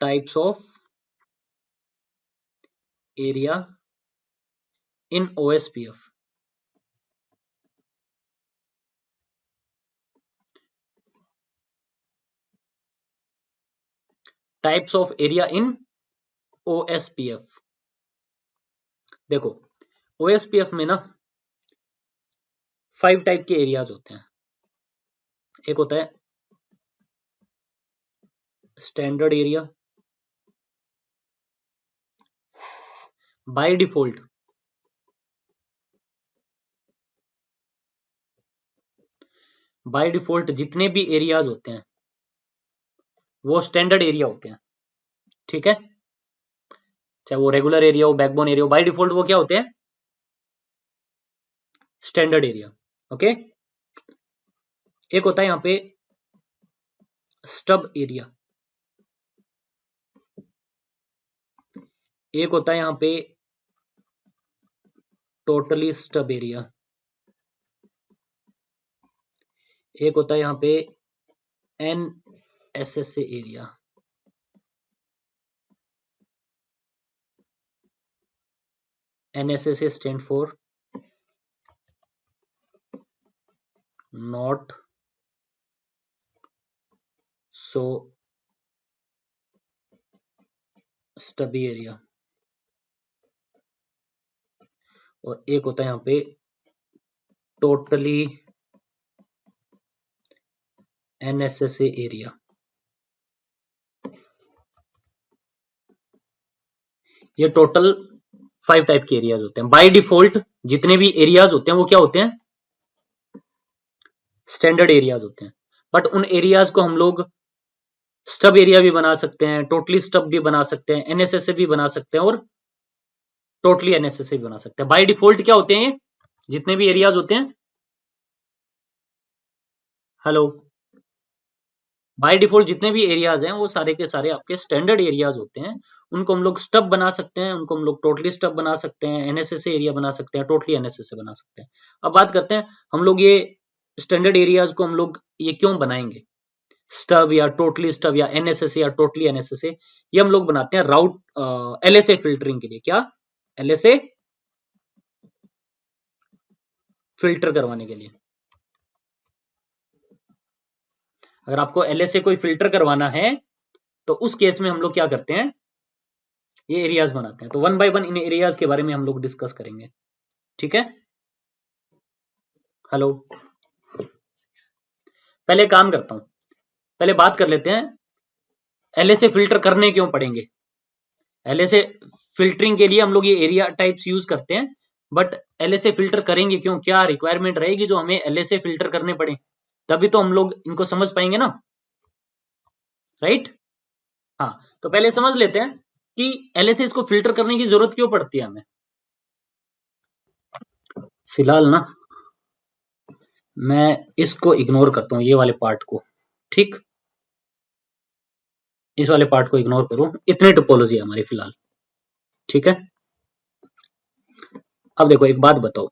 Types of area in OSPF. Types of area in OSPF. देखो OSPF में ना 5 type के एरियाज होते हैं. एक होता है स्टैंडर्ड एरिया. बाय डिफॉल्ट जितने भी एरियाज होते हैं वो स्टैंडर्ड एरिया होते हैं. ठीक है, चाहे वो रेगुलर एरिया हो, बैकबोन एरिया हो, बाय डिफॉल्ट वो क्या होते हैं? Standard area. ओके. एक होता है यहां पे स्टब एरिया. एक होता है यहां पे टोटली स्टब एरिया. एक होता है यहां पे NSSA area. NSSA stand for not so stubby area. और एक होता है यहां पे टोटली NSSA एरिया. ये टोटल 5 टाइप के एरियाज होते हैं. बाय डिफॉल्ट जितने भी एरियाज होते हैं वो क्या होते हैं? स्टैंडर्ड एरियाज होते हैं. बट उन एरियाज को हम लोग स्टब एरिया भी बना सकते हैं, टोटली स्टब भी बना सकते हैं, NSSA भी बना सकते हैं और टोटली NSSA भी बना सकते हैं. बाय डिफॉल्ट क्या होते हैं? जितने भी एरियाज होते हैं, हेलो, बाय डिफॉल्ट जितने भी एरियाज हैं वो सारे के सारे आपके स्टैंडर्ड एरियाज होते हैं. उनको हम लोग स्टब बना सकते हैं, उनको हम लोग टोटली स्टब बना सकते हैं, NSSA एरिया बना सकते हैं, टोटली NSSA बना सकते हैं. अब बात करते हैं हम लोग ये स्टैंडर्ड एरियाज को हम लोग ये क्यों बनाएंगे? स्टब या टोटली स्टब या NSSA या टोटली NSSA ये हम लोग बनाते हैं राउट LSA फिल्टरिंग के लिए. क्या? LSA फिल्टर करवाने के लिए. अगर आपको LSA कोई फिल्टर करवाना है तो उस केस में हम लोग क्या करते हैं? ये एरियाज बनाते हैं. तो 1 बाय 1 इन एरियाज के बारे में हम लोग डिस्कस करेंगे. ठीक है, हेलो. पहले काम करता हूं, पहले बात कर लेते हैं LSA फिल्टर करने क्यों पड़ेंगे. LSA फिल्टरिंग के लिए हम लोग ये एरिया टाइप्स यूज करते हैं, बट LSA फिल्टर करेंगे क्यों? क्या रिक्वायरमेंट रहेगी जो हमें LSA फिल्टर करने पड़े? तभी तो हम लोग इनको समझ पाएंगे ना, राइट? हाँ, तो पहले समझ लेते हैं कि LSA इसको फिल्टर करने की जरूरत क्यों पड़ती है हमें. फिलहाल ना मैं इसको इग्नोर करता हूं, ये वाले पार्ट को. ठीक, इस वाले पार्ट को इग्नोर करो. इतनी टोपोलॉजी है हमारी फिलहाल. ठीक है, अब देखो एक बात बताओ.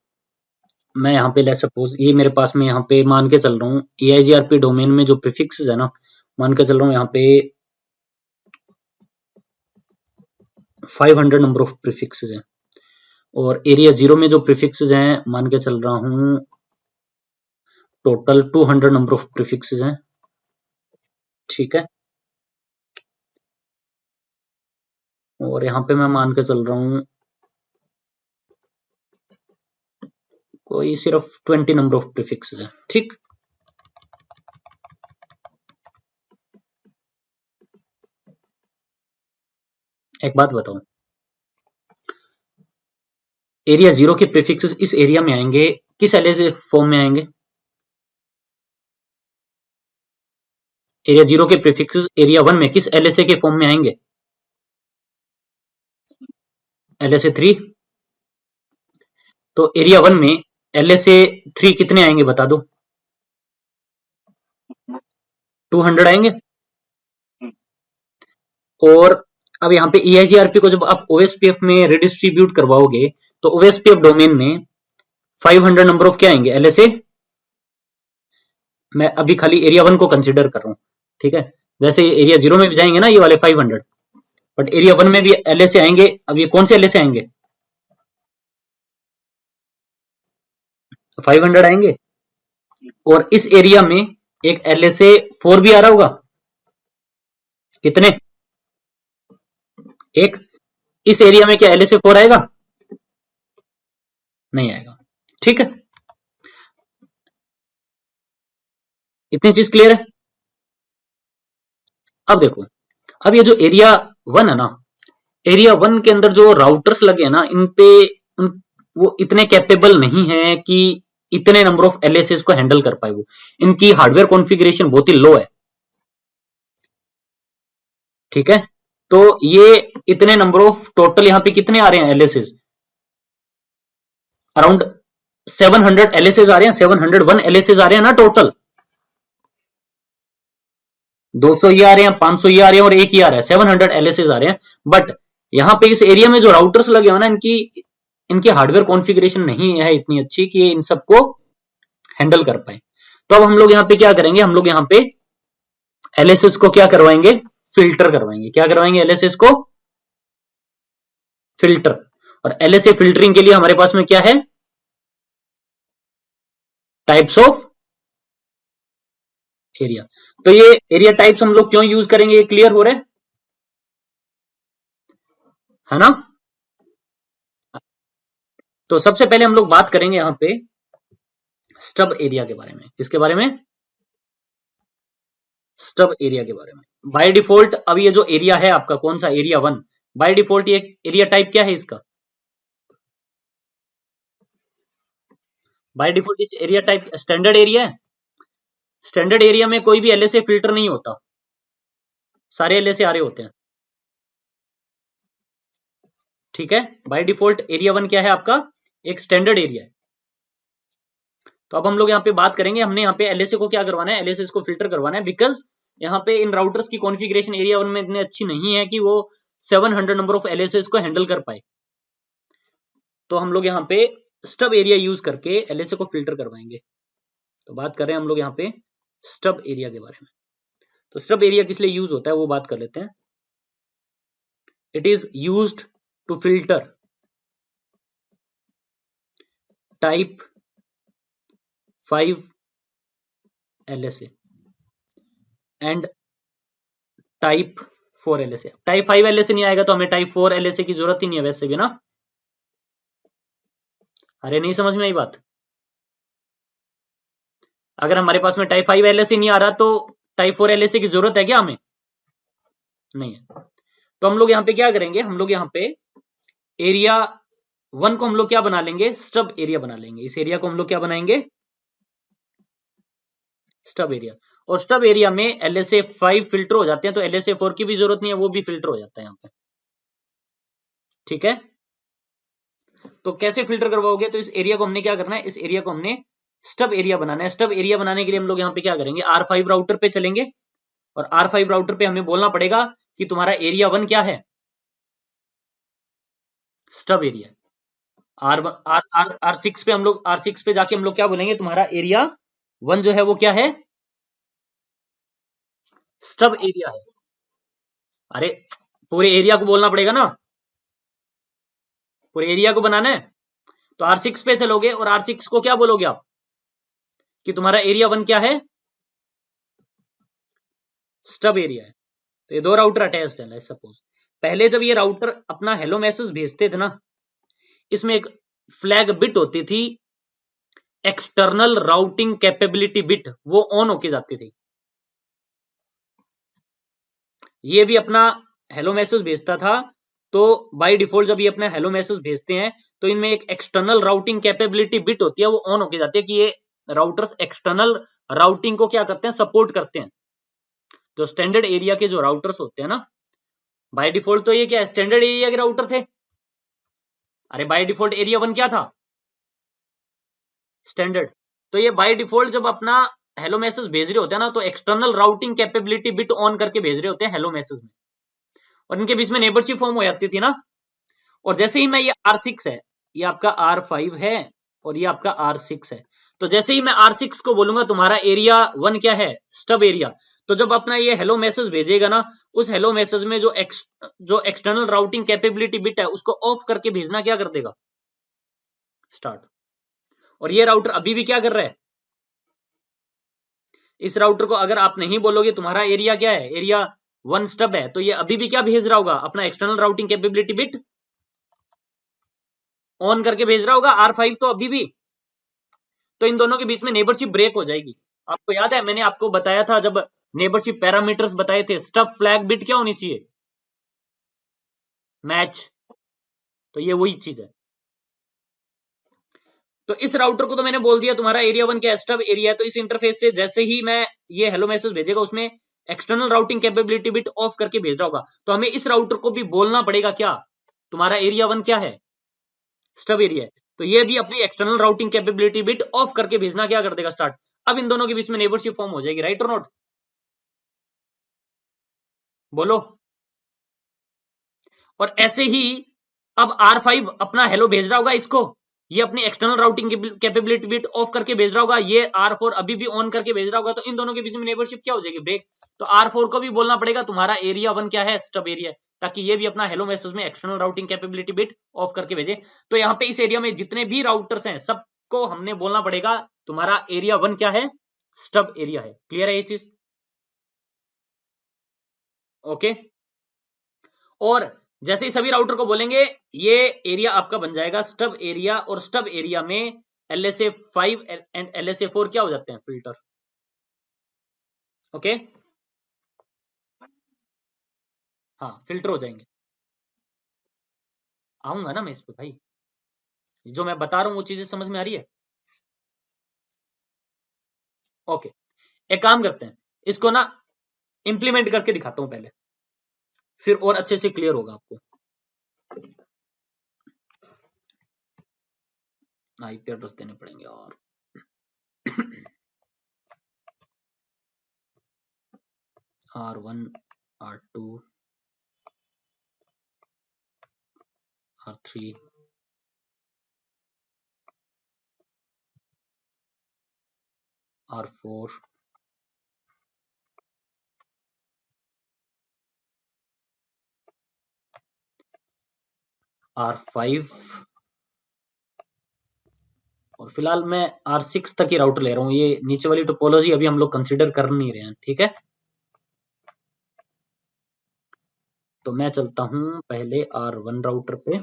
मैं यहाँ पे लेट्स सपोज ये मेरे पास में यहाँ पे मान के चल रहा हूँ EIGRP डोमेन में जो प्रीफिक्सेस है ना, मान के चल रहा हूँ यहाँ पे 500 नंबर ऑफ प्रीफिक्सेस हैं. और एरिया 0 में जो प्रीफिक्सेस हैं मान के चल रहा हूँ टोटल 200 नंबर ऑफ प्रीफिक्सेस हैं. ठीक है, और यहाँ पे मैं मान के चल रहा हूँ कोई सिर्फ 20 नंबर ऑफ प्रीफिक्सेस हैं. ठीक, एक बात बताओ, एरिया 0 के प्रीफिक्सेस इस एरिया में आएंगे किस LSA फॉर्म में आएंगे? एरिया 0 के प्रीफिक्सेस एरिया 1 में किस LSA के फॉर्म में आएंगे? LSA 3. तो एरिया 1 में LSA 3 कितने आएंगे बता दो? 200 आएंगे. और अब यहाँ पे EIGRP को जब आप OSPF में रिडिस्ट्रीब्यूट करवाओगे तो OSPF डोमेन में 500 नंबर ऑफ क्या आएंगे? LSA. मैं अभी खाली एरिया 1 को कंसिडर कर रहा हूं. ठीक है, वैसे एरिया 0 में भी जाएंगे ना ये वाले 500. बट एरिया 1 में भी LSA आएंगे। अब ये कौन से LSA आएंगे? 500 आएंगे। और इस एरिया में एक LSA 4 भी आ रहा होगा। कितने? एक। इस एरिया में क्या LSA 4 आएगा? नहीं आएगा। ठीक है, इतनी चीज क्लियर है। अब देखो, अब ये जो एरिया 1 है ना, एरिया 1 के अंदर जो राउटर्स लगे हैं ना, इन पे वो इतने कैपेबल नहीं है कि इतने नंबर ऑफ LSAs को हैंडल कर पाए। वो इनकी हार्डवेयर कॉन्फ़िगरेशन बहुत ही लो है। ठीक है, तो ये इतने नंबर ऑफ टोटल यहां पे कितने आ रहे हैं LSAs? अराउंड 700 LSAs आ रहे हैं, 701 LSAs आ रहे हैं ना टोटल। 200 ये आ रहे हैं, 500 ये आ रहे हैं और एक ही आ रहा है, 700 LSAs आ रहे हैं। बट यहां पे इस एरिया में जो राउटर्स लगे हो ना, इनकी इनकी हार्डवेयर कॉन्फ़िगरेशन नहीं है इतनी अच्छी कि ये इन सबको हैंडल कर पाए। तो अब हम लोग यहाँ पे क्या करेंगे, हम लोग यहाँ पे LSAs को क्या करवाएंगे? फिल्टर करवाएंगे। क्या करवाएंगे? LSAs को फिल्टर। और LSA फिल्टरिंग के लिए हमारे पास में क्या है? Types of area. तो ये एरिया टाइप्स हम लोग क्यों यूज करेंगे, ये क्लियर हो रहा है ना? तो सबसे पहले हम लोग बात करेंगे यहां पे स्टब एरिया के बारे में। किसके बारे में? स्टब एरिया के बारे में। बाय डिफॉल्ट अब ये जो एरिया है आपका, कौन सा? एरिया 1। बाय डिफॉल्ट ये एरिया टाइप क्या है इसका? बाय डिफॉल्ट इस एरिया टाइप स्टैंडर्ड एरिया है। स्टैंडर्ड एरिया में कोई भी LSA फिल्टर नहीं होता, सारे LSA आ रहे होते हैं। ठीक है, बाय डिफॉल्ट एरिया 1 क्या है आपका? एक स्टैंडर्ड एरिया है। तो अब हम लोग यहाँ पे बात करेंगे, हमने यहाँ पे LSA को क्या करवाना है? LSA को फिल्टर करवाना है, बिकॉज यहाँ पे इन राउटर्स की कॉन्फ़िगरेशन एरिया 1 में इतनी अच्छी नहीं है कि वो 700 नंबर ऑफ LSA को हैंडल कर पाए। तो हम लोग यहाँ पे स्टब एरिया यूज करके LSA को फिल्टर करवाएंगे। तो बात कर रहे हैं हम लोग यहाँ पे स्टब एरिया के बारे में। तो स्टब एरिया किस लिए यूज होता है वो बात कर लेते हैं। It is used to filter type 5 LSA and type 4 LSA। Type 5 LSA नहीं आएगा तो हमें टाइप 4 LSA की जरूरत ही नहीं है वैसे भी ना। अरे नहीं समझ में आई बात? अगर हमारे पास में टाइप 5 LSA नहीं आ रहा तो टाइप 4 LSA की जरूरत है क्या हमें? नहीं है। तो हम लोग यहाँ पे क्या करेंगे, हम लोग यहाँ पे एरिया 1 को हम लोग क्या बना लेंगे? स्टब एरिया बना लेंगे। इस एरिया को हम लोग क्या बनाएंगे? Stub area. और स्टब एरिया में LSA 5 फिल्टर हो जाते हैं, तो LSA 4 की भी जरूरत नहीं है, वो भी फिल्टर हो जाता है यहाँ पे। ठीक है, तो कैसे फिल्टर करवाओगे? तो इस एरिया को हमने क्या करना है? इस एरिया को हमने स्टब एरिया बनाना है। स्टब एरिया बनाने के लिए हम लोग यहाँ पे क्या करेंगे? R5 राउटर पे चलेंगे और R5 राउटर पे हमें बोलना पड़ेगा कि तुम्हारा एरिया 1 क्या है? Stub area. R6 पे हम लोग R6 पे जाके हम लोग क्या बोलेंगे? तुम्हारा एरिया 1 जो है वो क्या है? स्टब एरिया है। अरे पूरे एरिया को बोलना पड़ेगा ना, पूरे एरिया को बनाना है। तो R6 पे चलोगे और R6 को क्या बोलोगे आप? कि तुम्हारा एरिया 1 क्या है? स्टब एरिया है। तो ये दो राउटर अटैच्ड है। सपोज पहले जब ये राउटर अपना हेलो मैसेज भेजते थे ना, इसमें एक फ्लैग बिट होती थी, एक्सटर्नल राउटिंग कैपेबिलिटी बिट, वो ऑन होके जाती थी। ये भी अपना हेलो मैसेज भेजता था। तो बाय डिफॉल्ट जब ये अपना हेलो मैसेज भेजते हैं तो इनमें एक एक्सटर्नल राउटिंग कैपेबिलिटी बिट होती है, वो ऑन होके जाती है कि ये राउटर्स एक्सटर्नल राउटिंग को क्या करते हैं? सपोर्ट करते हैं। जो स्टैंडर्ड एरिया के जो राउटर्स होते हैं ना, बाय डिफॉल्ट तो ये क्या है? स्टैंडर्ड एरिया के राउटर थे। अरे बाय डिफॉल्ट एरिया 1 क्या था? स्टैंडर्ड। तो ये बाय डिफॉल्ट जब अपना हेलो मैसेज भेज रहे होते हैं ना, तो external routing capability bit on करके भेज रहे होते हैं हेलो मैसेज में, और इनके बीच में नेबरशिप फॉर्म हो जाती थी ना। और जैसे ही मैं ये R6 है, ये आपका R5 है और ये आपका R6 है, तो जैसे ही मैं R6 को बोलूंगा तुम्हारा एरिया 1 क्या है? स्टब एरिया, तो जब अपना ये हेलो मैसेज भेजेगा ना, उस हेलो मैसेज में जो एक्सटर्नल राउटिंग कैपेबिलिटी बिट है उसको ऑफ करके भेजना क्या कर देगा, स्टार्ट। और ये राउटर अभी भी क्या कर रहा है, इस राउटर को अगर आप नहीं बोलोगे तुम्हारा एरिया क्या है, एरिया 1 स्टब है, तो ये अभी भी क्या भेज रहा होगा, अपना external routing capability bit on करके भेज रहा होगा, R5 तो अभी भी। तो इन दोनों के बीच में नेबरशिप ब्रेक हो जाएगी। आपको याद है मैंने आपको बताया था जब नेबरशिप पैरामीटर्स बताए थे, स्टब फ्लैग बिट क्या होनी चाहिए, मैच। तो ये वही चीज है। तो इस राउटर को तो मैंने बोल दिया तुम्हारा एरिया 1 क्या स्टब एरिया है, तो इस इंटरफेस से जैसे ही मैं ये हेलो मैसेज भेजेगा उसमें external routing capability bit of करके भेज रहा होगा। तो हमें इस राउटर को भी बोलना पड़ेगा क्या, तुम्हारा एरिया 1 क्या है, स्टब एरिया है। तो ये भी अपनी external routing capability bit of करके भेजना क्या कर देगा, स्टार्ट। अब इन दोनों के बीच में नेबरशिप फॉर्म हो जाएगी, राइट और नॉट, बोलो। और ऐसे ही अब R5 अपना हेलो भेज रहा होगा इसको, ये अपनी external routing capability bit of करके भेज रहा होगा, ये R4 अभी भी ऑन करके भेज रहा होगा। तो इन दोनों के बीच में नेबरशिप क्या हो जाएगी, ब्रेक। तो R4 को भी बोलना पड़ेगा तुम्हारा एरिया 1 क्या है, स्टब एरिया है, ताकि ये भी अपना हेलो मैसेज में external routing capability bit of करके भेजे। तो यहाँ पे इस एरिया में जितने भी राउटर्स हैं सबको हमने बोलना पड़ेगा तुम्हारा एरिया 1 क्या है, स्टब एरिया है। क्लियर है ये चीज, ओके। और जैसे ही सभी राउटर को बोलेंगे ये एरिया आपका बन जाएगा स्टब एरिया, और स्टब एरिया में LSA5 एंड LSA4 क्या हो जाते हैं, फिल्टर, ओके। हाँ फिल्टर हो जाएंगे। आऊंगा ना मैं इस पे भाई, जो मैं बता रहा हूं वो चीजें समझ में आ रही है, ओके। एक काम करते हैं, इसको ना इंप्लीमेंट करके दिखाता हूं पहले, फिर और अच्छे से क्लियर होगा आपको। आईपी एड्रेस देने पड़ेंगे, और R1 R2 R3 R4 R5, और फिलहाल मैं R6 तक ही राउटर ले रहा हूँ, ये नीचे वाली टोपोलॉजी अभी हम लोग कंसीडर कर नहीं रहे हैं, ठीक है। तो मैं चलता हूं पहले R1 राउटर पे,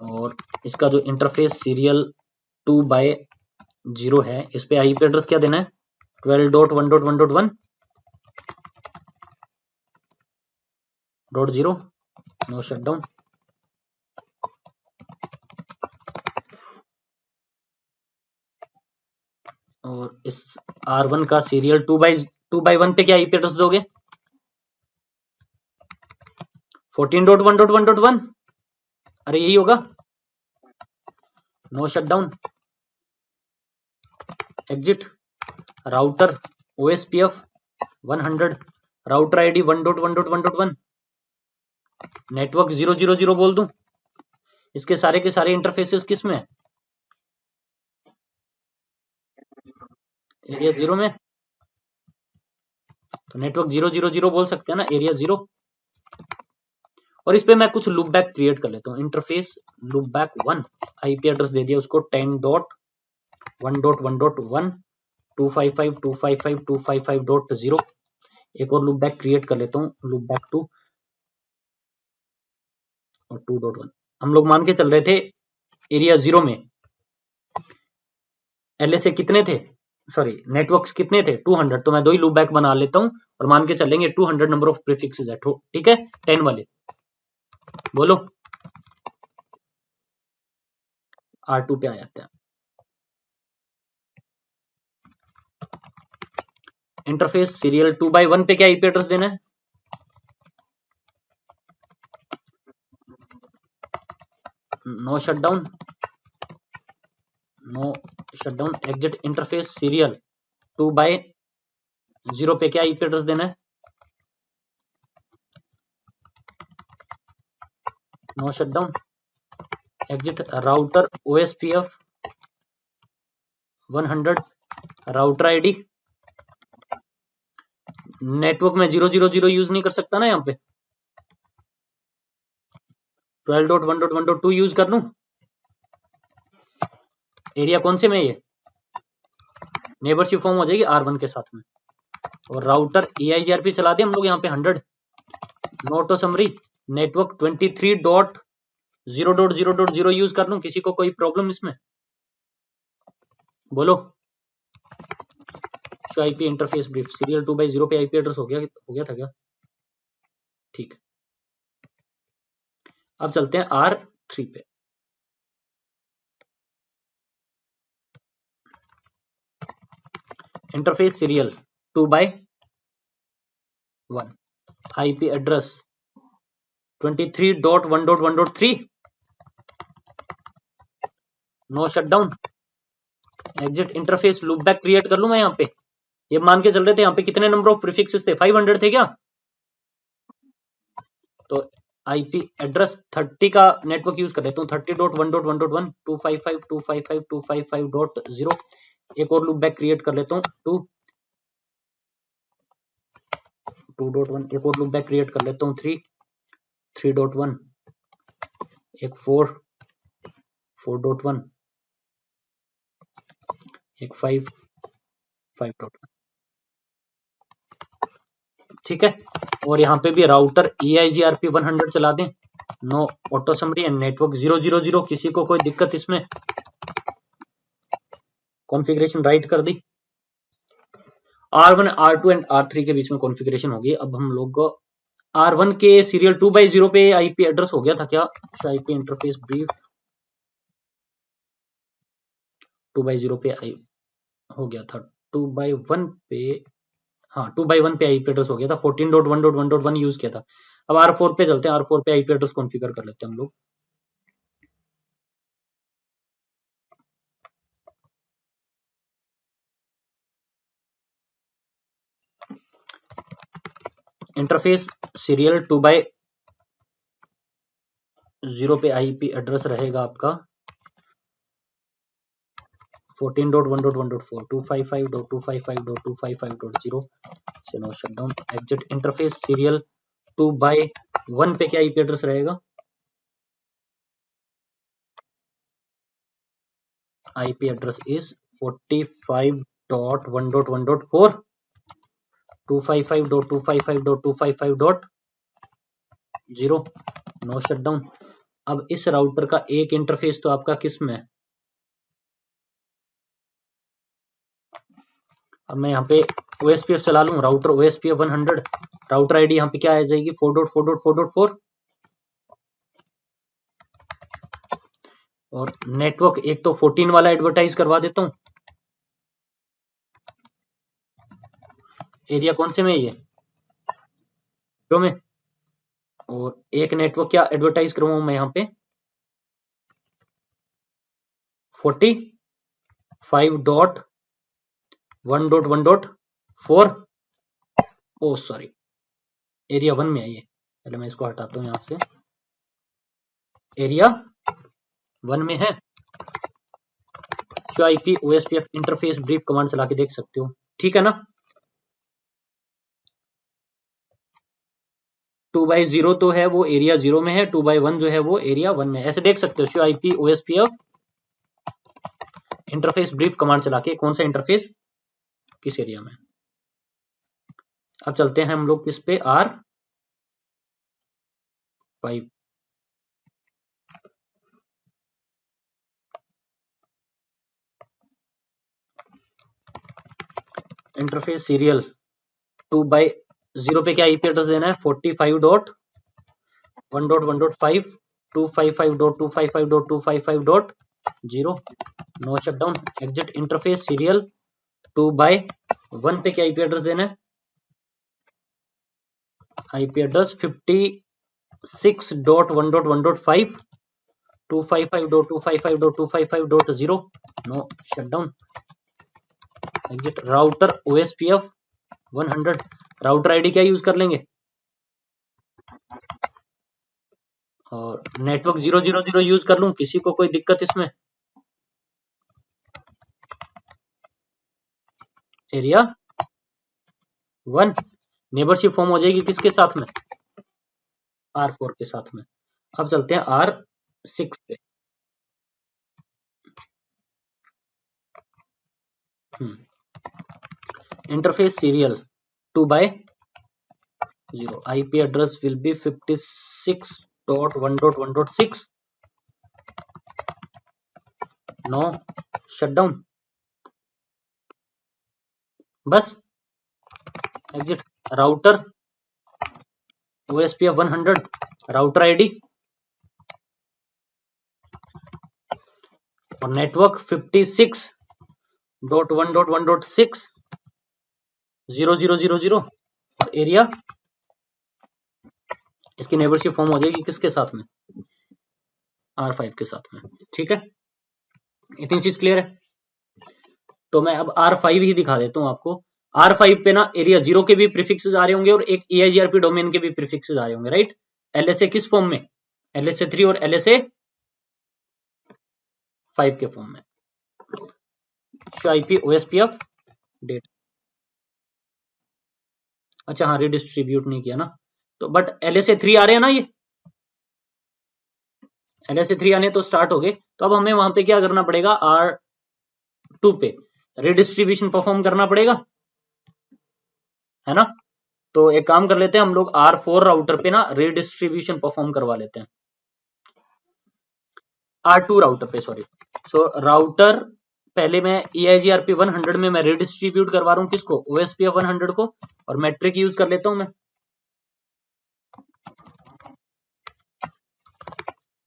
और इसका जो इंटरफेस सीरियल 2/0 है, इस पे आईपी एड्रेस क्या देना है, 12.1.1.1.0, नो शटडाउन। और इस R1 का सीरियल 2/1 पे क्या आईपी एड्रेस दोगे, 14.1.1.1, अरे यही होगा, no shutdown, exit, router OSPF 100, router ID 1.1.1.1, network 000 बोल दूं। इसके सारे के सारे इंटरफेसेस किस में है, एरिया 0 में। तो नेटवर्क 000 बोल सकते हैं ना, एरिया 0। और इस पे मैं कुछ लूप बैक क्रिएट कर लेता हूँ, interface loopback 1, IP address दे दिया उसको 10.1.1.1 255.255.255.0। एक और लूप बैक क्रिएट कर लेता हूँ, लूप बैक 2 और 2.1। हम लोग मान के चल रहे थे एरिया 0 में LSA कितने थे, सॉरी नेटवर्क्स कितने थे, 200। तो मैं दो ही लूप बैक बना लेता हूँ और मान के चलेंगे 200 नंबर ऑफ प्रीफिक्सेस है, ठीक है। 10 वाले बोलो, R2 पे आ जाते हैं। इंटरफेस सीरियल 2/1 पे क्या आईपी एड्रेस देना है, no shutdown, no shutdown, exit, interface serial 2/0 पे क्या आईपी एड्रेस देना है, no shutdown, exit, router OSPF 100 router ID, network में 000 यूज नहीं कर सकता ना यहाँ पे, 12.1.1.2 यूज कर लूं। एरिया कौन से में ये नेबरशिप फॉर्म हो जाएगी R1 के साथ में, और राउटर EIGRP चला दे हम लोग यहाँ पे 100 नोटो समरी, नेटवर्क 23.0.0.0 यूज कर लूं, किसी को कोई प्रॉब्लम इसमें बोलो। आईपी इंटरफेस ब्रीफ सीरियल 2/0 पे आईपी एड्रेस हो गया था क्या? ठीक, अब चलते हैं R3 पे। Interface serial 2/1 IP address 23.1.1.3 no shutdown exit interface loopback create कर लूं मैं यहाँ पे। ये मान के चल रहे थे यहाँ पे कितने नंबर ऑफ प्रीफिक्सेस थे, 500 थे क्या? तो आईपी एड्रेस 30 का नेटवर्क यूज कर लेता हूँ, 30.1.1.1 255.255.255.0। एक और लूप बैक क्रिएट कर लेता हूँ 2.1, एक और लूप बैक क्रिएट कर लेता हूँ 3.1, एक 4.1, एक 5.1, ठीक है। और यहाँ पे भी राउटर EIGRP 100 चला दें, no auto summary and network 000, किसी को कोई दिक्कत इसमें? कॉन्फ़िगरेशन राइट कर दी, R1, R2 एंड R3 के बीच में कॉन्फ़िगरेशन होगी। अब हम लोग R1 के सीरियल 2/0 पे आईपी एड्रेस हो गया था क्या? आईपी इंटरफेस ब्रीफ 2/0 पे आई हो गया था, 2/1 पे, हाँ 2/1 पे आईपी एड्रेस हो गया था, 14.1.1.1 यूज किया था। अब R4 पे चलते हैं, R4 पे आईपी एड्रेस कॉन्फ़िगर कर लेते हैं हम लोग। इंटरफेस सीरियल 2/0 पे आईपी एड्रेस रहेगा आपका 14.1.1.4 255.255.255.0 से no shutdown exit interface serial 2/1 पे क्या आईपी एड्रेस रहेगा? IP address is 45.1.1.4 255.255.255.0 no shutdown. अब इस राउटर का एक इंटरफेस तो आपका किस में है? अब मैं यहाँ पे OSPF चला लूं, राउटर OSPF 100, राउटर आईडी यहाँ पे क्या आ जाएगी 4.4.4.4, और नेटवर्क एक तो 14 वाला एडवर्टाइज करवा देता हूँ। एरिया कौन से में ये तो में, और एक नेटवर्क क्या एडवर्टाइज करवाऊं मैं यहाँ पे 45.1.1.4, ओ सॉरी एरिया 1 में है ये, पहले मैं इसको हटाता हूँ यहाँ से, एरिया 1 में है। IP OSPF interface brief command चला के देख सकते हो, ठीक है ना। 2/0 तो है वो एरिया 0 में है, 2/1 जो है वो एरिया 1 में है, ऐसे देख सकते हो। IP OSPF interface brief command चला के कौन सा इंटरफेस किस एरिया में। अब चलते हैं हम लोग किस पे, R5। इंटरफेस सीरियल 2/0 पे क्या आईपी एड्रेस देना है 45.1.1.5 255.255.255.0 no shutdown exit interface serial 2/1 पे क्या आईपी एड्रेस देना है, IP address 56.1.1.5 255.255.255.0 no shutdown exit router OSPF 100, router ID क्या यूज कर लेंगे, और नेटवर्क 000 यूज कर लूं, किसी को कोई दिक्कत इसमें? एरिया 1 नेबरशिप फॉर्म हो जाएगी किसके साथ में, R4 के साथ में। अब चलते हैं R6 पे। Interface serial 2/0 IP address will be 56.1.1.6 no shutdown, बस exit. Router OSPF 100 router ID और नेटवर्क 56.1.1.6 0000 और एरिया, इसकी नेबरशिप फॉर्म हो जाएगी किसके साथ में, R5 के साथ में। ठीक है, इतनी चीज क्लियर है। तो मैं अब R5 ही दिखा देता हूं आपको। R5 पे ना एरिया 0 के भी प्रीफिक्सेस आ रहे होंगे और एक EIGRP डोमेन के भी प्रीफिक्सेस आ रहे होंगे, राइट। LSA किस फॉर्म में, LSA 3 और LSA 5 के फॉर्म में। IP OSPF डेट, अच्छा हाँ रिडिस्ट्रीब्यूट नहीं किया ना, तो बट LSA 3 आ रहे हैं ना, ये LSA 3 आने तो स्टार्ट हो गए। तो अब हमें वहां पे क्या करना पड़ेगा, R2 पे रिडिस्ट्रीब्यूशन परफॉर्म करना पड़ेगा, है ना। तो एक काम कर लेते हैं हम लोग, R4 राउटर पे ना रिडिस्ट्रीब्यूशन परफॉर्म करवा लेते हैं, R2 राउटर पे सॉरी। सो राउटर पहले मैं EIGRP 100 में मैं रिडिस्ट्रीब्यूट करवा रहा हूँ किसको, OSPF 100 को, और मैट्रिक यूज कर लेता हूं मैं।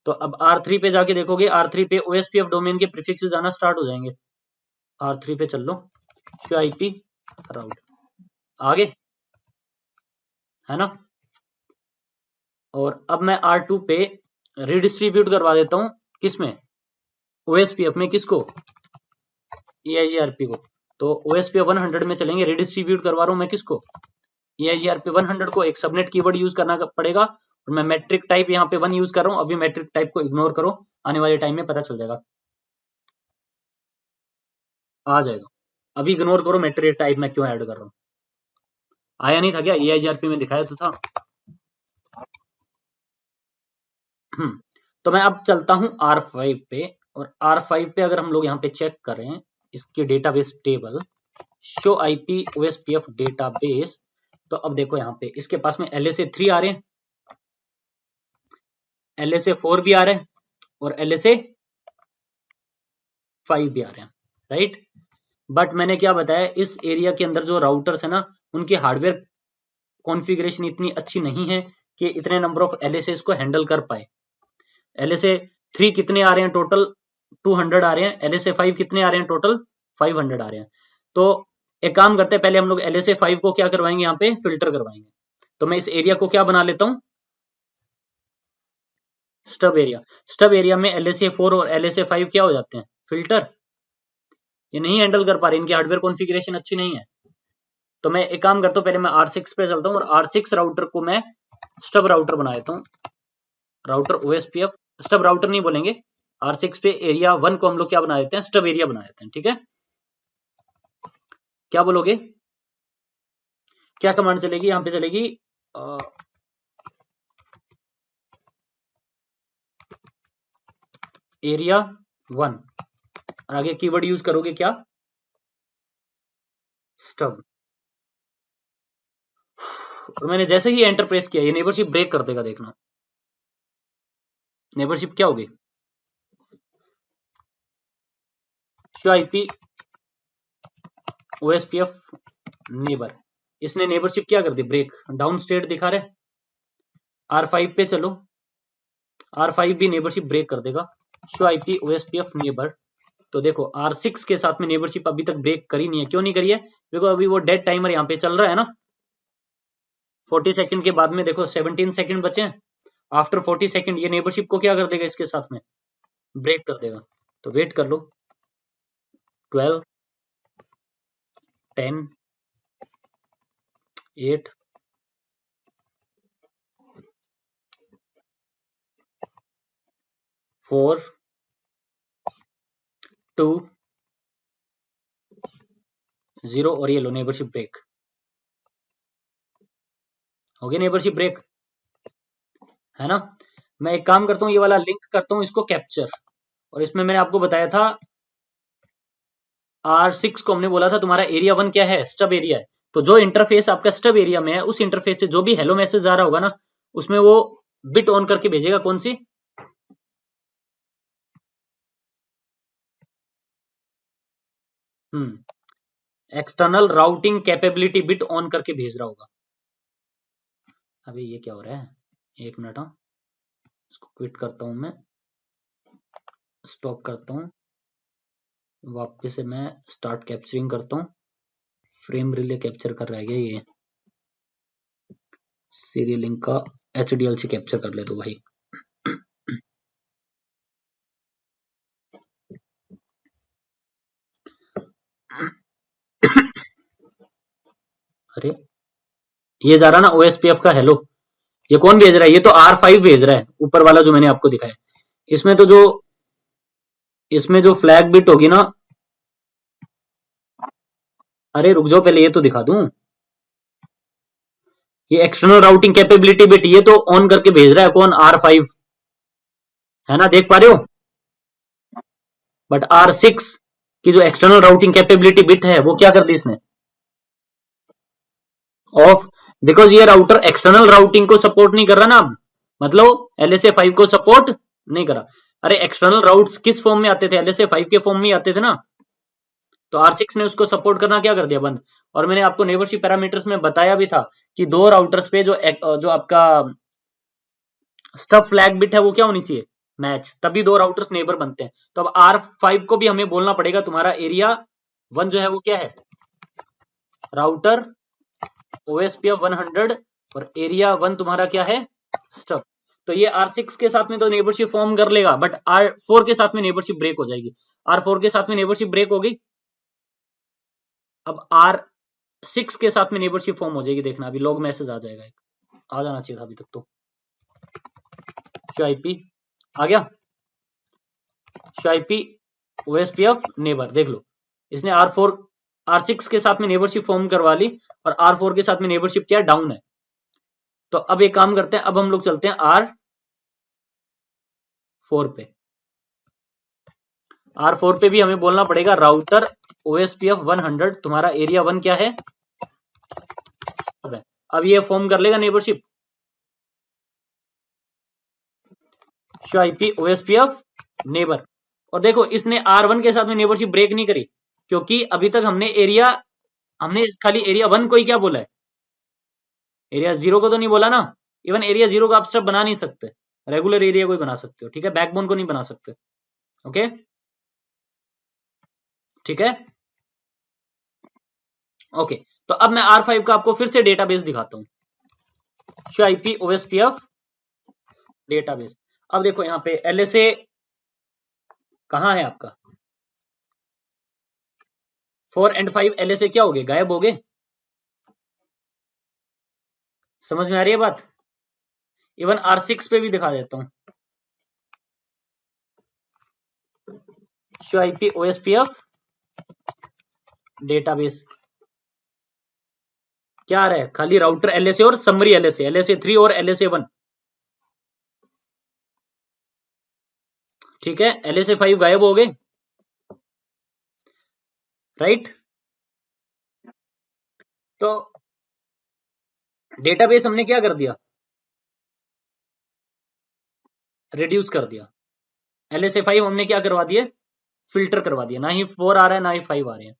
तो अब R3 पे जाके देखोगे, R3 पे OSPF डोमेन के प्रीफिक्सेस आना स्टार्ट हो जाएंगे। R3 पे चल लो, IP राउट आगे, है ना। और अब मैं R2 पे रिडिस्ट्रीब्यूट करवा देता हूं किसमें, OSPF में, किसको, EIGRP को। तो OSPF 100 में चलेंगे, रिडिस्ट्रीब्यूट करवा रहा हूं मैं किसको, EIGRP 100 को। एक सबनेट कीवर्ड यूज करना पड़ेगा और मैं मैट्रिक टाइप यहाँ पे 1 यूज कर रहा हूं। अभी मैट्रिक टाइप को इग्नोर करो, आने वाले टाइम में पता चल जाएगा, आ जाएगा। अभी इग्नोर करो मैट्रिक टाइप मैं क्यों ऐड कर रहा हूँ, आया नहीं था क्या, EIGRP में दिखाया तो था। तो मैं अब चलता हूं R5 पे, और R5 पे अगर हम लोग यहाँ पे चेक करें इसके database table, show IP OSPF database, तो अब देखो यहाँ पे इसके पास में LSA 3 आ रहे हैं, LSA 4 भी आ रहे हैं और LSA 5 भी आ रहे हैं, राइट। बट मैंने क्या बताया, इस एरिया के अंदर जो राउटर्स है ना, उनकी हार्डवेयर कॉन्फ़िगरेशन इतनी अच्छी नहीं है कि इतने नंबर ऑफ LSAs को हैंडल कर पाए। LSA 3 कितने आ रहे हैं टोटल, 200 आ रहे हैं। LSA 5 कितने आ रहे हैं टोटल, 500 आ रहे हैं। तो एक काम करते हैं, पहले हम लोग LSA 5 को क्या करवाएंगे, यहाँ पे फिल्टर करवाएंगे। तो मैं इस एरिया को क्या बना लेता हूँ, स्टब एरिया। स्टब एरिया में LSA 4 और LSA 5 क्या हो जाते हैं, फिल्टर। ये नहीं हैंडल कर पा रहे, इनकी हार्डवेयर कॉन्फ़िगरेशन अच्छी नहीं है। तो मैं एक काम करता हूँ, पहले मैं R6 पे चलता हूँ और R6 राउटर को मैं स्टब राउटर बना देता हूँ। राउटर OSPF, स्टब राउटर नहीं बोलेंगे, R6 पे एरिया 1 को हम लोग क्या बना देते हैं, स्टब एरिया बना देते हैं। ठीक है, क्या बोलोगे, क्या कमांड चलेगी यहाँ पे, चलेगी एरिया 1 और आगे कीवर्ड यूज करोगे क्या, स्टब। और मैंने जैसे ही एंटर प्रेस किया, ये नेबरशिप ब्रेक कर देगा, देखना नेबरशिप क्या होगी, शो IP OSPF नेबर, इसने नेबरशिप क्या कर दी, ब्रेक, डाउन स्टेट दिखा रहे। R5 पे चलो, R5 भी नेबरशिप ब्रेक कर देगा, शो IP OSPF नेबर। तो देखो R6 के साथ में नेबरशिप अभी तक ब्रेक करी नहीं है, क्यों नहीं करी है, देखो अभी वो डेड टाइमर यहाँ पे चल रहा है ना, 40 सेकंड के बाद में देखो 17 सेकंड बचे हैं। आफ्टर 40 सेकंड ये नेबरशिप को क्या कर देगा, इसके साथ में ब्रेक कर देगा। तो वेट कर लो, 12 10 8 4 2 0 और ये लो नेबरशिप ब्रेक हो गया, नेबरशिप ब्रेक है ना। मैं एक काम करता हूँ, ये वाला लिंक करता हूँ इसको कैप्चर, और इसमें मैंने आपको बताया था R6 को हमने बोला था तुम्हारा एरिया 1 क्या है, स्टब एरिया है। तो जो इंटरफेस आपका स्टब एरिया में है उस इंटरफेस से जो भी हेलो मैसेज आ रहा होगा ना, उसमें वो बिट ऑन करके भेजेगा, कौन सी, external routing capability bit on करके भेज रहा होगा। अभी ये क्या हो रहा है, एक मिनट, हाँ इसको क्विट करता हूं मैं, स्टॉप करता हूं, वापस से मैं स्टार्ट कैप्चरिंग करता हूं। फ्रेम रिले कैप्चर कर रहा है क्या ये, सीरियल लिंक का HDLC कैप्चर कर ले तो भाई। अरे ये जा रहा ना OSPF का हेलो, ये कौन भेज रहा है, ये तो R5 भेज रहा है, ऊपर वाला जो मैंने आपको दिखाया। इसमें तो जो इसमें जो फ्लैग बिट होगी ना, अरे रुक जाओ पहले ये तो दिखा दूं, ये एक्सटर्नल राउटिंग कैपेबिलिटी बिट ये तो ऑन करके भेज रहा है कौन, R5 है ना, देख पा रहे हो। बट R6 की जो एक्सटर्नल राउटिंग कैपेबिलिटी बिट है वो क्या कर दी इसने, ऑफ, बिकॉज ये राउटर एक्सटर्नल राउटिंग को सपोर्ट नहीं कर रहा ना अब, मतलब LSA5 को सपोर्ट नहीं करा। अरे एक्सटर्नल राउट्स किस फॉर्म में आते थे, LSA5 के फॉर्म में आते थे ना, तो R6 ने उसको सपोर्ट करना क्या कर दिया, बंद। और मैंने आपको नेबरशिप पैरामीटर्स में बताया भी था कि दो राउटर्स पे जो आपका स्टब फ्लैग बिट है वो क्या होनी चाहिए, मैच, तभी दो राउटर्स नेबर बनते हैं। तो अब R5 को भी हमें बोलना पड़ेगा तुम्हारा एरिया 1 जो है वो क्या है, राउटर OSPF 100, और एरिया 1 तुम्हारा क्या है, स्टब। तो ये R6 के साथ में तो नेबरशिप फॉर्म कर लेगा, बट R4 के साथ में नेबरशिप ब्रेक हो जाएगी। R4 के साथ में नेबरशिप ब्रेक होगी, अब R6 के साथ में नेबरशिप फॉर्म हो जाएगी, देखना अभी लॉग मैसेज आ जाएगा, एक आ जाना चाहिए था अभी तक तो। IP आ गया, IP OSPF नेबर, देख लो इसने R6 के साथ में नेबरशिप फॉर्म करवा ली, और R4 के साथ में नेबरशिप क्या डाउन है। तो अब एक काम करते हैं, अब हम लोग चलते हैं R4 पे। R4 पे भी हमें बोलना पड़ेगा राउटर OSPF 100 तुम्हारा एरिया 1 क्या है, अब ये फॉर्म कर लेगा नेबरशिप, IP OSPF नेबर। और देखो इसने R1 के साथ में नेबरशिप ब्रेक नहीं करी, क्योंकि अभी तक हमने खाली एरिया 1 को ही क्या बोला है, एरिया 0 को तो नहीं बोला ना। इवन एरिया 0 का आप स्टब बना नहीं सकते, रेगुलर एरिया को ही बना सकते हो, ठीक है, बैकबोन को नहीं बना सकते। ओके ठीक है, ओके। तो अब मैं R5 का आपको फिर से डेटाबेस दिखाता हूं, IP OSPF डेटाबेस। अब देखो यहाँ पे LSA कहां है आपका, 4 and 5 LSA क्या हो गए, गायब हो गए, समझ में आ रही है बात। इवन R6 पे भी दिखा देता हूं, IP OSPF डेटाबेस क्या आ रहा है, खाली राउटर LSA और समरी LSA3 और LSA1, ठीक है। LSA5 गायब हो गए, राइट। तो डेटाबेस हमने क्या कर दिया, रिड्यूस कर दिया। LSA5 हमने क्या करवा दिया, फिल्टर करवा दिया, ना ही 4 आ रहा है ना ही 5 आ रहे हैं।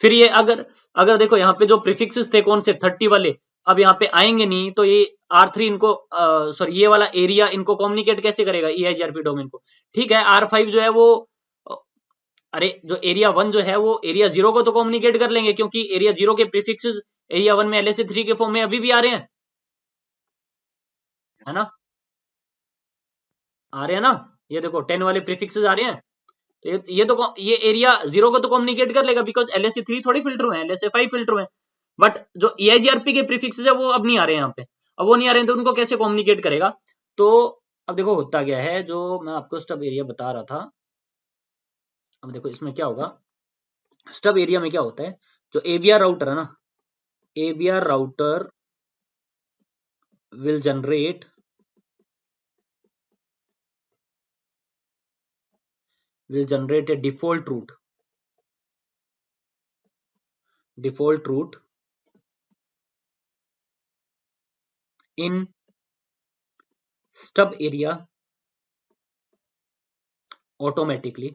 फिर ये अगर अगर देखो यहाँ पे जो प्रीफिक्सेस थे कौन से 30 वाले, अब यहाँ पे आएंगे नहीं, तो ये R3 इनको सॉरी ये वाला एरिया इनको कम्युनिकेट कैसे करेगा EIGRP डोमेन को, ठीक है। R5 जो है वो अरे जो एरिया 1 जो है वो एरिया 0 को तो कम्युनिकेट कर लेंगे, क्योंकि एरिया 0 के प्रीफिक्सेस एरिया 1 में LSA3 के फॉर्म में अभी भी आ रहे हैं, है ना, आ रहे हैं ना, ये देखो 10 वाले प्रीफिक्सेस आ रहे हैं। तो ये एरिया 0 को तो कम्युनिकेट कर लेगा, बिकॉज LSA3 थोड़ी फिल्टर हुए हैं, LSA5 फिल्टर हुए हैं। बट जो EIGRP के प्रीफिक्सेस है वो अब नहीं आ रहे हैं यहाँ पे, अब वो नहीं आ रहे हैं, तो उनको कैसे कम्युनिकेट करेगा। तो अब देखो होता क्या है, जो मैं आपको स्टब एरिया बता रहा था, अब देखो इसमें क्या होगा, स्टब एरिया में क्या होता है, जो ABR राउटर है ना, ABR router will generate a default route in stub area automatically।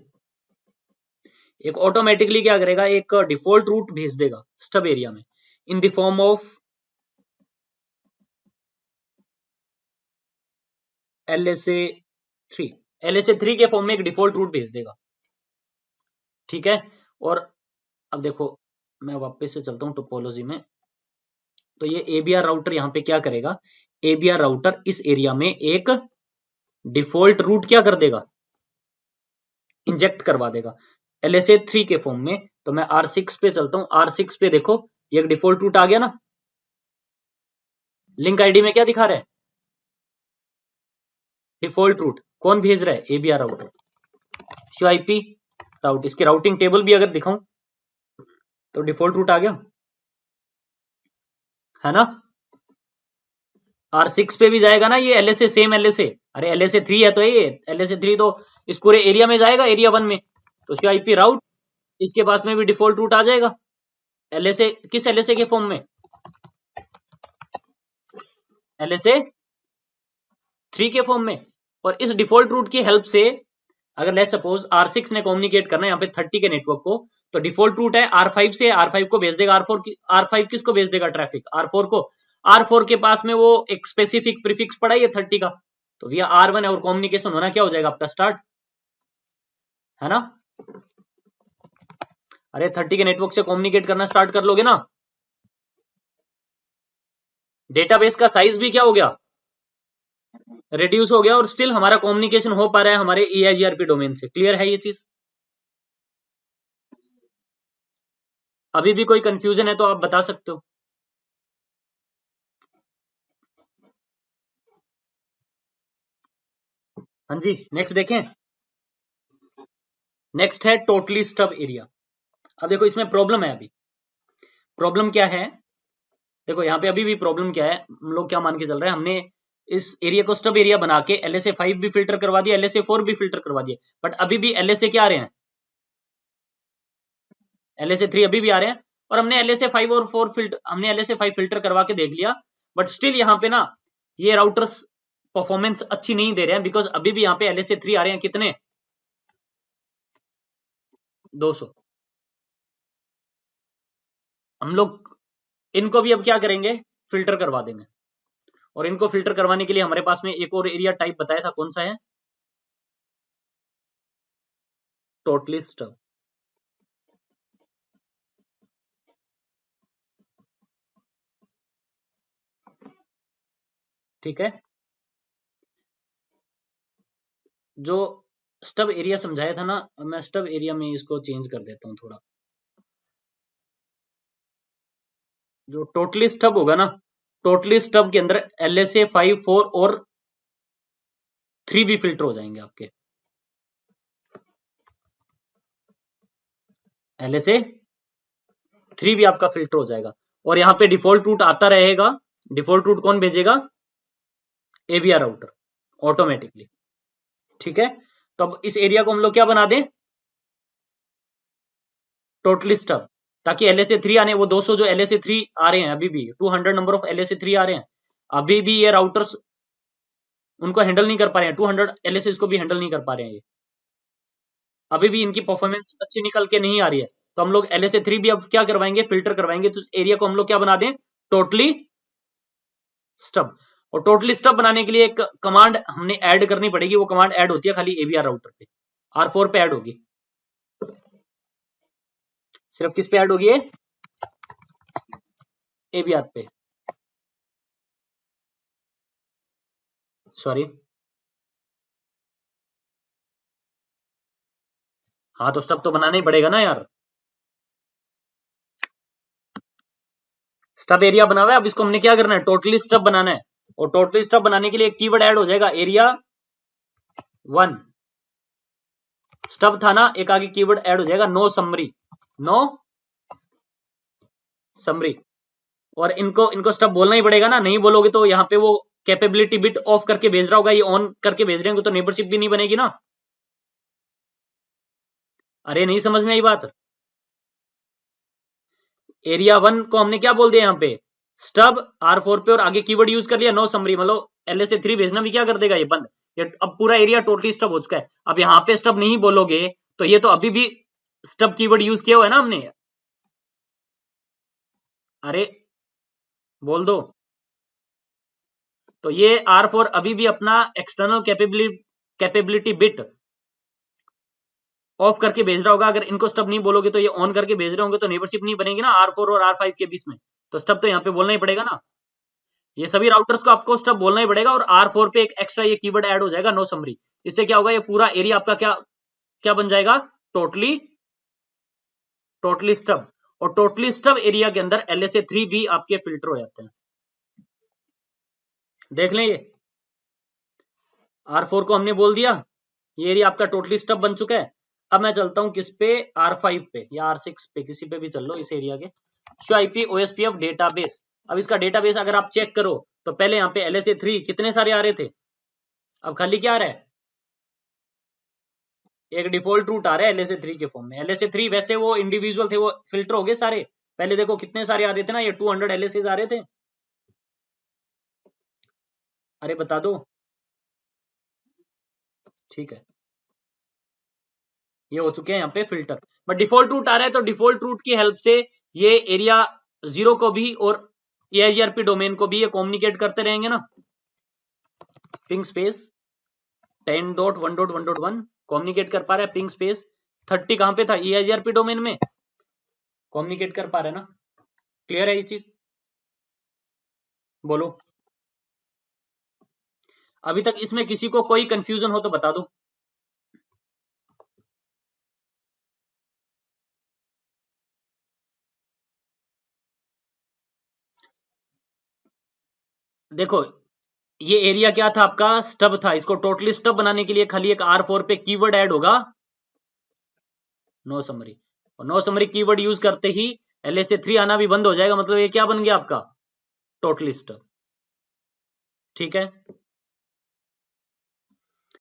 एक ऑटोमेटिकली क्या करेगा, एक डिफॉल्ट रूट भेज देगा स्टब एरिया में in the form of LSA3। LSA3 के फॉर्म में एक डिफॉल्ट रूट भेज देगा, ठीक है। और अब देखो मैं वापस से चलता हूं टोपोलॉजी में, तो ये ABR राउटर यहां पे क्या करेगा, ABR राउटर इस एरिया में एक डिफॉल्ट रूट क्या कर देगा, इंजेक्ट करवा देगा LSA3 के फॉर्म में। तो मैं R6 पे चलता हूं, R6 पे देखो ये एक डिफॉल्ट रूट आ गया ना, लिंक आईडी में क्या दिखा रहा है, डिफॉल्ट रूट। कौन भेज रहा है, ABR राउटर। शो IP राउट, इसकी राउटिंग टेबल भी अगर दिखाऊं तो डिफॉल्ट रूट आ गया है ना। R6 पे भी जाएगा ना ये LSA, सेम LSA। अरे LSA3 है तो ये LSA3 तो इस पूरे एरिया में जाएगा, एरिया 1 में। तो शो IP राउट, इसके पास में भी डिफॉल्ट रूट आ जाएगा LSA, किस LSA के फॉर्म में, LSA3 के फॉर्म में। और इस डिफॉल्ट रूट की हेल्प से अगर लेट्स सपोज R6 ने कम्युनिकेट करना है यहाँ पे 30 के नेटवर्क को, तो डिफॉल्ट रूट है R5 से, R5 को भेज देगा R4 की, R5 किसको भेज देगा ट्रैफिक, R4 को। R4 के पास में वो एक स्पेसिफिक प्रीफिक्स पड़ा है 30 का, तो via R1 और कम्युनिकेशन होना क्या हो जाएगा आपका स्टार्ट, है ना। अरे 30 के नेटवर्क से कम्युनिकेट करना स्टार्ट कर लोगे ना, डेटाबेस का साइज भी क्या हो गया, रिड्यूस हो गया, और स्टिल हमारा कम्युनिकेशन हो पा रहा है हमारे EIGRP डोमेन से। क्लियर है ये चीज, अभी भी कोई कंफ्यूजन है तो आप बता सकते हो। हाँ जी, नेक्स्ट देखें। नेक्स्ट है टोटली स्टब एरिया। अब देखो इसमें प्रॉब्लम है, अभी प्रॉब्लम क्या है, देखो यहाँ पे अभी भी प्रॉब्लम क्या है, हम लोग क्या मान के चल रहे हैं, हमने इस एरिया को स्टब एरिया बना के LSA5 भी फिल्टर करवा दिया, LSA4 भी फिल्टर करवा दिया, बट अभी भी LSA क्या आ रहे हैं, LSA3 अभी भी आ रहे हैं। और हमने LSA5 और 4 फिल्टर, हमने LSA5 फिल्टर करवा के देख लिया, बट स्टिल यहाँ पे ना ये राउटर्स परफॉर्मेंस अच्छी नहीं दे रहे हैं, बिकॉज अभी भी यहाँ पे LSA3 आ रहे हैं कितने, 200। हम लोग इनको भी अब क्या करेंगे, फिल्टर करवा देंगे। और इनको फिल्टर करवाने के लिए हमारे पास में एक और एरिया टाइप बताया था, कौन सा है, टोटली स्टब। ठीक है, जो स्टब एरिया समझाया था ना, मैं स्टब एरिया में इसको चेंज कर देता हूं थोड़ा। जो टोटली स्टब होगा ना, टोटली स्टब के अंदर LSA5, 4 और 3 भी फिल्टर हो जाएंगे आपके, LSA3 भी आपका फिल्टर हो जाएगा। और यहाँ पे डिफॉल्ट रूट आता रहेगा, डिफॉल्ट रूट कौन भेजेगा, ABR राउटर ऑटोमेटिकली। ठीक है, तो अब इस एरिया को हम लोग क्या बना दें, टोटली स्टब, ताकि LSA3 आने, वो 200 जो LSA3 आ रहे हैं, अभी भी 200 नंबर ऑफ LSA3 आ रहे हैं, अभी भी ये राउटर्स उनको हैंडल नहीं कर पा रहे हैं, 200 LSA को भी हैंडल नहीं कर पा रहे हैं ये, अभी भी इनकी परफॉर्मेंस अच्छी निकल के नहीं आ रही है। तो हम लोग LSA3 भी अब क्या करवाएंगे, फिल्टर करवाएंगे। तो एरिया को हम लोग क्या बना दें, टोटली स्टब। और टोटली स्टब बनाने के लिए एक कमांड हमने ऐड करनी पड़ेगी, वो कमांड ऐड होती है खाली ABR राउटर पे, R4 पे ऐड होगी। सिर्फ किस पे ऐड होगी, ABR पे, सॉरी। हाँ तो स्टब तो बनाना ही पड़ेगा ना यार, स्टब एरिया बना हुआ है, अब इसको हमने क्या करना है, टोटली स्टब बनाना है। और टोटली स्टब बनाने के लिए एक कीवर्ड ऐड हो जाएगा, एरिया 1। स्टब था ना, एक आगे कीवर्ड ऐड हो जाएगा, नो समरी, नो समरी। और इनको इनको स्टब बोलना ही पड़ेगा ना, नहीं बोलोगे तो यहाँ पे वो कैपेबिलिटी बिट ऑफ करके भेज रहा होगा, ये ऑन करके भेज रहे होंगे तो नेबरशिप भी नहीं बनेगी ना। अरे नहीं समझ में आई बात। एरिया 1 को हमने क्या बोल दिया यहाँ पे, स्टब R4 पे, और आगे कीवर्ड यूज कर लिया नो समरी, मतलब LSA3 भेजना भी क्या कर देगा ये बंद। ये अब पूरा एरिया टोटली स्टब हो चुका है। अब यहाँ पे स्टब नहीं बोलोगे तो ये तो अभी भी स्टब कीवर्ड यूज किया हुआ है ना हमने। अरे बोल दो। तो ये R4 अभी भी अपना एक्सटर्नल कैपेबिलिटी बिट ऑफ करके भेज रहा होगा। अगर इनको स्टब नहीं बोलोगे तो ये ऑन करके भेज रहे होंगे तो नेबरशिप नहीं बनेगी ना R4 और R5 के बीच में। तो स्टब तो यहाँ पे बोलना ही पड़ेगा ना। ये सभी राउटर्स को आपको स्टब बोलना ही पड़ेगा, और R4 पे एक एक्स्ट्रा ये कीवर्ड ऐड हो जाएगा नो समरी। इससे क्या होगा, ये पूरा एरिया आपका क्या क्या बन जाएगा, टोटली टोटली स्टब। और टोटली स्टब एरिया के अंदर LSA3 भी आपके फिल्टर हो जाते हैं। देख लें, ये R4 को हमने बोल दिया, ये एरिया आपका टोटली स्टब बन चुका है। अब मैं चलता हूं किस पे, R5 पे या R6 पे, किसी पे भी चल लो इस एरिया के। Show IP OSPF database. अब इसका डेटाबेस अगर आप चेक करो तो पहले यहाँ पे LSA3 कितने सारे आ रहे थे, अब खाली क्या आ रहा है, एक डिफॉल्ट रूट आ रहा है LSA3 के फॉर्म में। LSA3 वैसे वो इंडिविजुअल थे, वो फिल्टर हो गए सारे। पहले देखो कितने सारे आ रहे थे ना, ये 200 LSAs आ रहे थे। अरे बता दो। ठीक है, ये हो चुके हैं यहाँ पे फिल्टर। बट डिफॉल्ट रूट आ रहा है तो डिफॉल्ट रूट की हेल्प से ये एरिया 0 को भी और EIGRP डोमेन को भी ये कम्युनिकेट करते रहेंगे ना। पिंग स्पेस 10.1.1.1 कम्युनिकेट कर पा रहा है, पिंग स्पेस 30 कहां पे था, EIGRP डोमेन में कम्युनिकेट कर पा रहा है ना। क्लियर है ये चीज, बोलो। अभी तक इसमें किसी को कोई कंफ्यूजन हो तो बता दो। देखो, ये एरिया क्या था आपका, स्टब था। इसको टोटली स्टब बनाने के लिए खाली एक R4 पे कीवर्ड ऐड होगा नो समरी, और नो समरी कीवर्ड यूज करते ही LSA3 आना भी बंद हो जाएगा। मतलब ये क्या बन गया आपका, टोटली स्टब। ठीक है।